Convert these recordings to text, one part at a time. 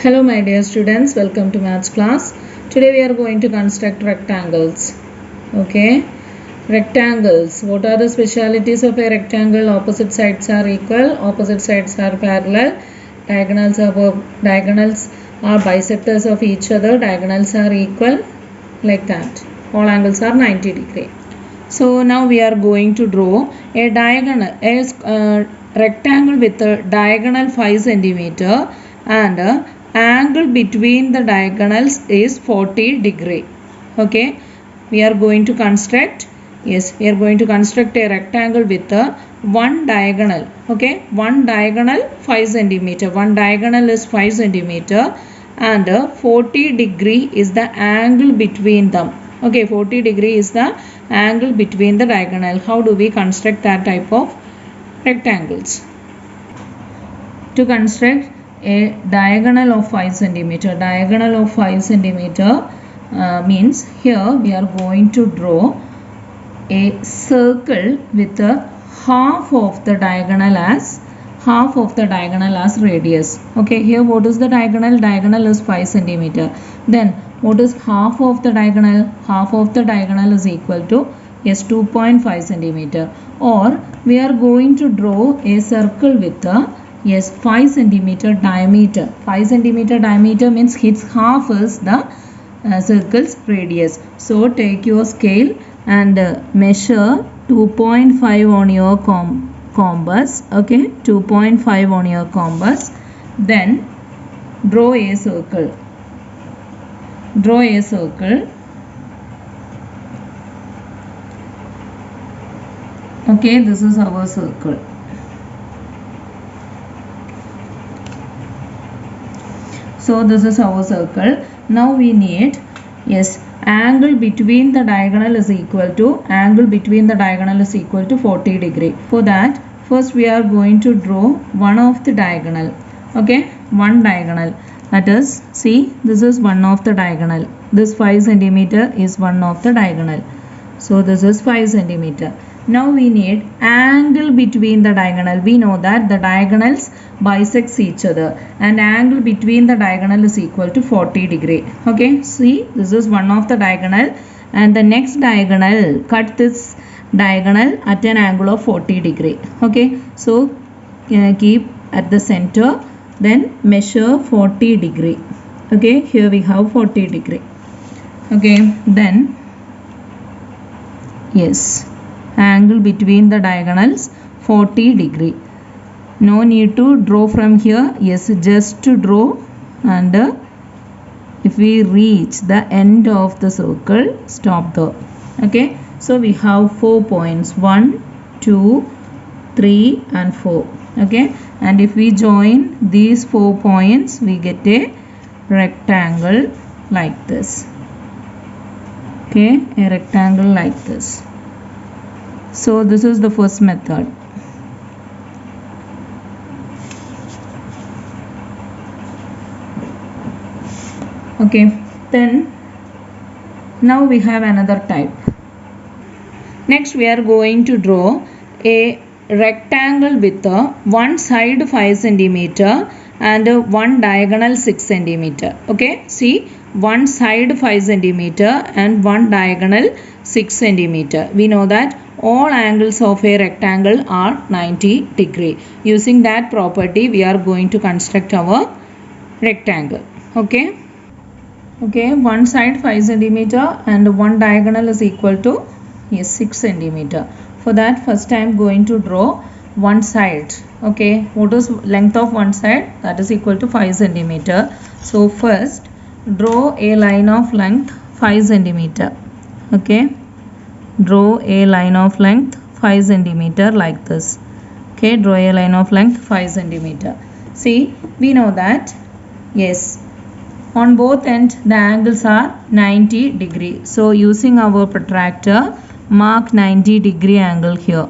Hello my dear students, welcome to maths class. Today we are going to construct rectangles. Okay, rectangles. What are the specialities of a rectangle? Opposite sides are equal, opposite sides are parallel, diagonals are bisectors of each other, diagonals are equal, like that. All angles are 90 degree. So now we are going to draw a rectangle with a diagonal 5 centimeter and angle between the diagonals is 40 degree. Okay, we are going to construct a rectangle with one diagonal. Okay, one diagonal 5 centimeter, one diagonal is 5 centimeter and 40 degree is the angle between them. Okay, 40 degree is the angle between the diagonal. How do we construct that type of rectangles? To construct a diagonal of 5 centimeter, means here we are going to draw a circle with a half of the diagonal as radius. Okay, here what is the diagonal? Diagonal is 5 centimeter. Then what is half of the diagonal? Half of the diagonal is equal to 2.5 centimeter. Or we are going to draw a circle with a 5 centimeter diameter. 5 centimeter diameter means its half is the circle's radius. So take your scale and measure 2.5 on your compass. Okay, 2.5 on your compass. Then draw a circle. Okay, this is our circle. So this is our circle. Now we need angle between the diagonal is equal to 40 degree. For that, first we are going to draw one of the diagonal. Okay, one diagonal. That is, see, this is one of the diagonal. This 5 centimeter is one of the diagonal. So this is 5 centimeter. Now we need angle between the diagonal. We know that the diagonals bisects each other and angle between the diagonal is equal to 40 degree. Okay, see, this is one of the diagonal and the next diagonal, cut this diagonal at an angle of 40 degree. Okay, so keep at the center, then measure 40 degree. Okay, here we have 40 degree. Okay, then angle between the diagonals 40 degree. No need to draw from here. Just to draw, and if we reach the end of the circle, stop there. Okay, so we have 4 points, 1, 2, 3 and 4. Okay, and if we join these 4 points, we get a rectangle like this. Okay, a rectangle like this. So this is the first method. Okay, then now we have another type. Next we are going to draw a rectangle with one side 5 centimeter and one diagonal 6 centimeter. Okay, see, one side 5 centimeter and one diagonal 6 centimeter. We know that all angles of a rectangle are 90 degree. Using that property, we are going to construct our rectangle. Okay, one side 5 centimeter and one diagonal is equal to 6 centimeter. For that, first I am going to draw one side. Okay, what is length of one side? That is equal to 5 centimeter. So first draw a line of length 5 centimeter. Okay, draw a line of length 5 centimeter like this. Okay, draw a line of length 5 centimeter. See, we know that on both ends the angles are 90 degree. So using our protractor, mark 90 degree angle here.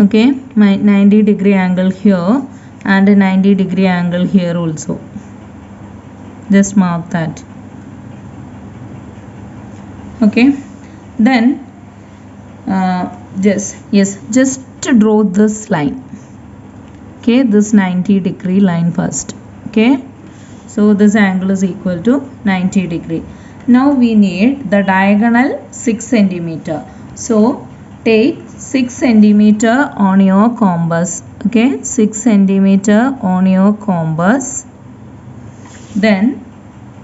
Okay, my 90 degree angle here and a 90 degree angle here also. Just mark that. Okay, then just to draw this line. Okay, this 90-degree line first. Okay, so this angle is equal to 90 degree. Now we need the diagonal 6 centimeter. So take 6 centimeter on your compass. Okay, 6 centimeter on your compass. Then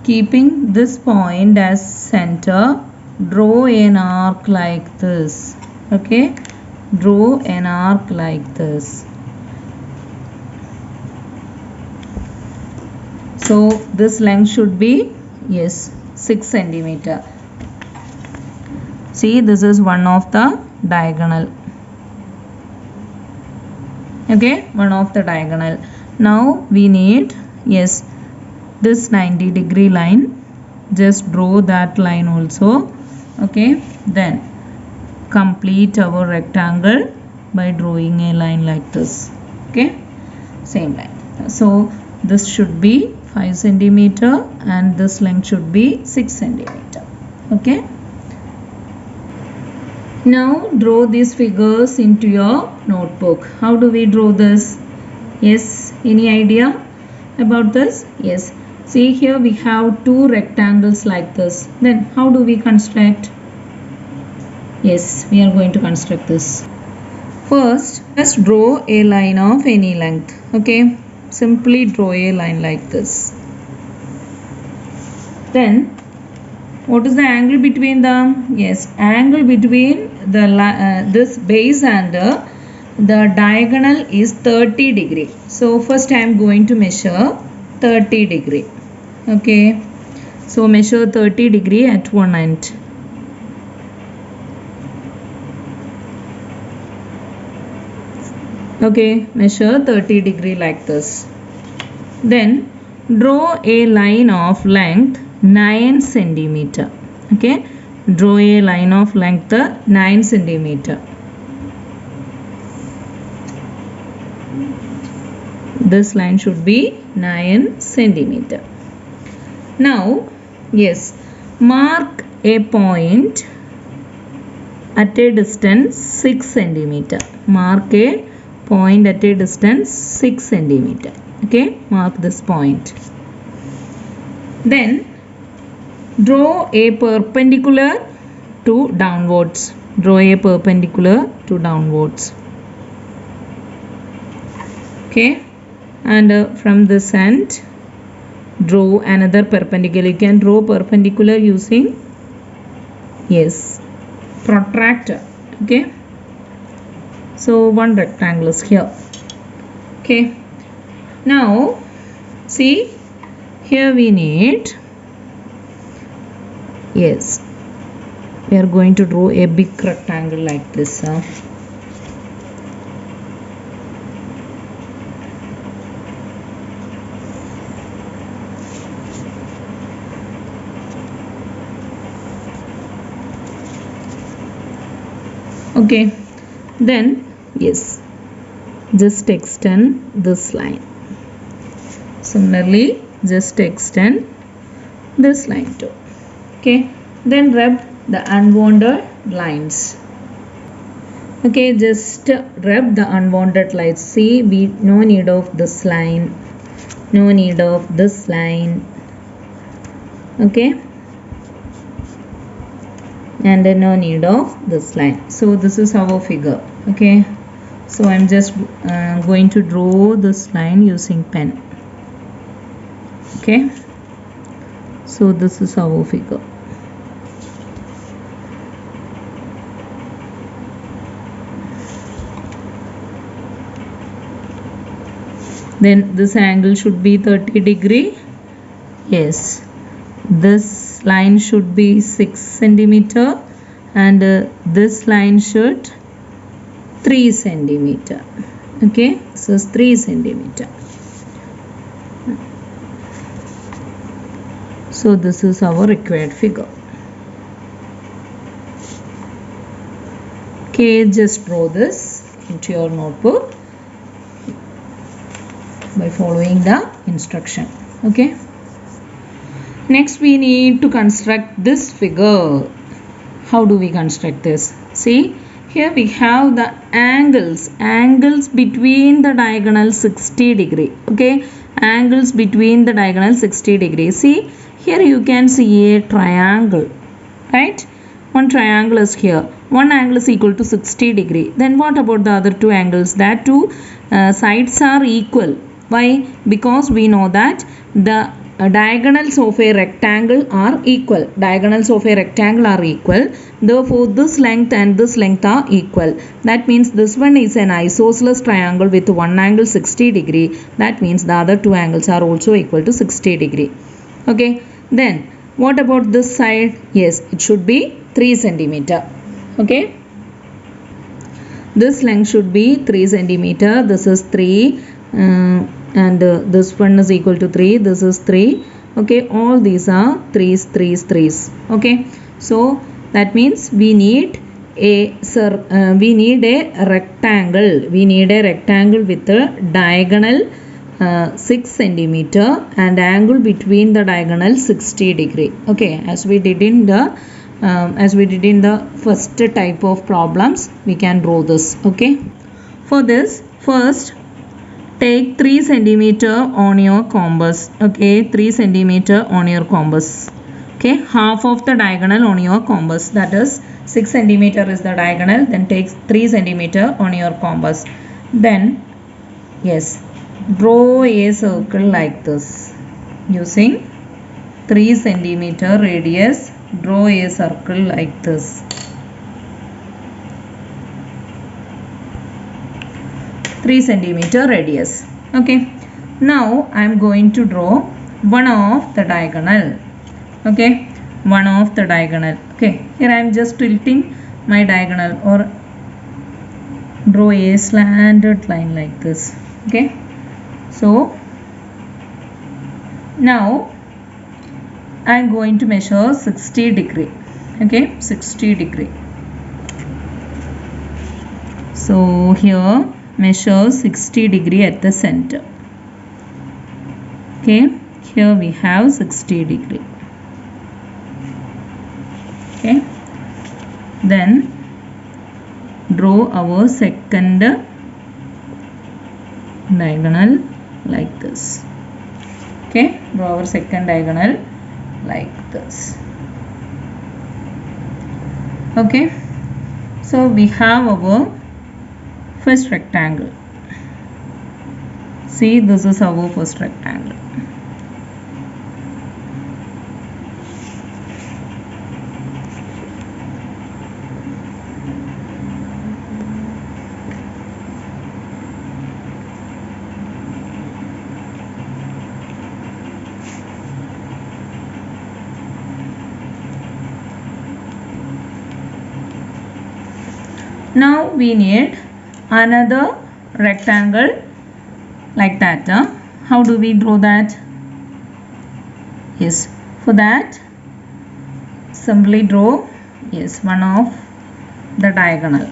keeping this point as center, draw an arc like this. Okay, draw an arc like this. So this length should be, yes, 6 centimeter. See, this is one of the diagonal. Okay, one of the diagonal. Now we need, yes, this 90-degree line. Just draw that line also. Okay, then complete our rectangle by drawing a line like this. Okay, same line. So this should be 5 centimeter and this length should be 6 centimeter. Okay, now draw these figures into your notebook. How do we draw this? Yes, any idea about this? Yes, see, here we have two rectangles like this. Then how do we construct? Yes, we are going to construct this. First, just draw a line of any length. Okay, simply draw a line like this. Then what is the angle between them? Yes, angle between the this base and the diagonal is 30 degree. So first I am going to measure 30 degree. Okay, so measure 30 degree at one end. Okay, measure 30 degree like this. Then draw a line of length 9 centimeter. Okay, draw a line of length 9 centimeter. This line should be 9 centimeter. Now, yes, mark a point at a distance 6 centimeter. Mark a point at a distance 6 centimeter. Okay, mark this point. Then draw a perpendicular to downwards. Draw a perpendicular to downwards. Okay, and from this end draw another perpendicular. You can draw perpendicular using, yes, protractor. Okay, so one rectangle is here. Okay, now see, here we need, yes, we are going to draw a big rectangle like this. Okay, then yes, just extend this line. Similarly, just extend this line too. Okay, then rub the unwanted lines. Okay, just rub the unwanted lines. See, we no need of this line, no need of this line. Okay, and no need of this line. So this is our figure. Okay, so I'm just going to draw this line using pen. Okay, so this is our figure. Then this angle should be 30 degree. Yes, this line should be 6 centimeter and this line should 3 centimeter. Okay, so it's 3 centimeter. So this is our required figure. Okay, just draw this into your notebook by following the instruction. Okay, next we need to construct this figure. How do we construct this? See, Here we have the angles between the diagonal 60 degree. Okay, angles between the diagonal 60 degree. See, here you can see a triangle, right? One triangle is here. One angle is equal to 60 degree. Then what about the other two angles? That two sides are equal. Why? Because we know that the diagonals of a rectangle are equal. Diagonals of a rectangle are equal. Therefore, this length and this length are equal. That means this one is an isosceles triangle with one angle 60 degree. That means the other two angles are also equal to 60 degree. Okay. Then what about this side? Yes, it should be 3 centimeter. Okay. This length should be 3 centimeter. This is 3. And this one is equal to 3. This is 3. Okay, all these are 3's, 3's, 3's. Okay, so that means we need a rectangle. We need a rectangle with a diagonal 6 centimeter and angle between the diagonal 60 degree. Okay, as we did in the first type of problems, we can draw this. Okay, for this, first take 3 centimeter on your compass. Okay, 3 centimeter on your compass. Okay, half of the diagonal on your compass. That is 6 centimeter is the diagonal. Then take 3 centimeter on your compass. Then, yes, draw a circle like this. Using 3 centimeter radius, draw a circle like this. 3 centimeter radius. Okay, now I am going to draw one of the diagonal. Okay, one of the diagonal. Okay, here I am just tilting my diagonal or draw a slanted line like this. Okay, so now I am going to measure 60 degree. Okay, 60 degree. So here measure 60 degree at the center. Okay, here we have 60 degree. Okay, then draw our second diagonal like this. Okay, draw our second diagonal like this. Okay, so we have our first rectangle. See, this is our first rectangle. Now we need another rectangle like that. How do we draw that? Yes, for that simply draw one of the diagonal.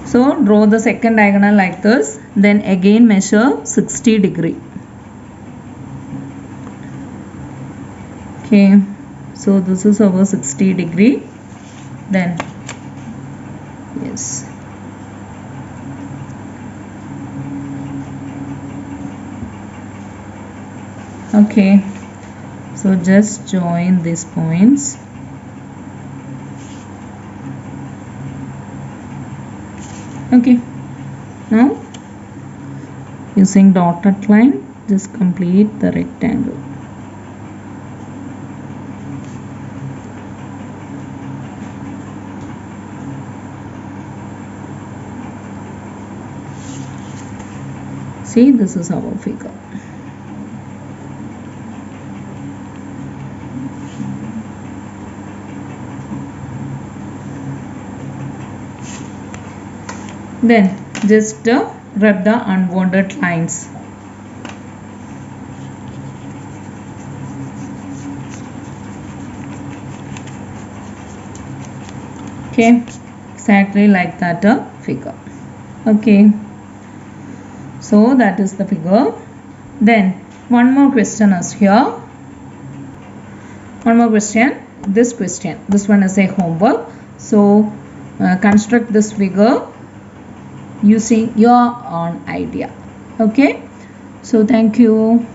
So draw the second diagonal like this, then again measure 60 degree. Okay, so this is our 60 degree. Then yes, okay, so just join these points. Okay, now using dotted line just complete the rectangle. See, this is our figure. Then just rub the unwanted lines. Okay, exactly like that figure. Okay, so that is the figure. Then one more question is here. One more question. this question. This one is a homework. So construct this figure using your own idea. Okay, so thank you.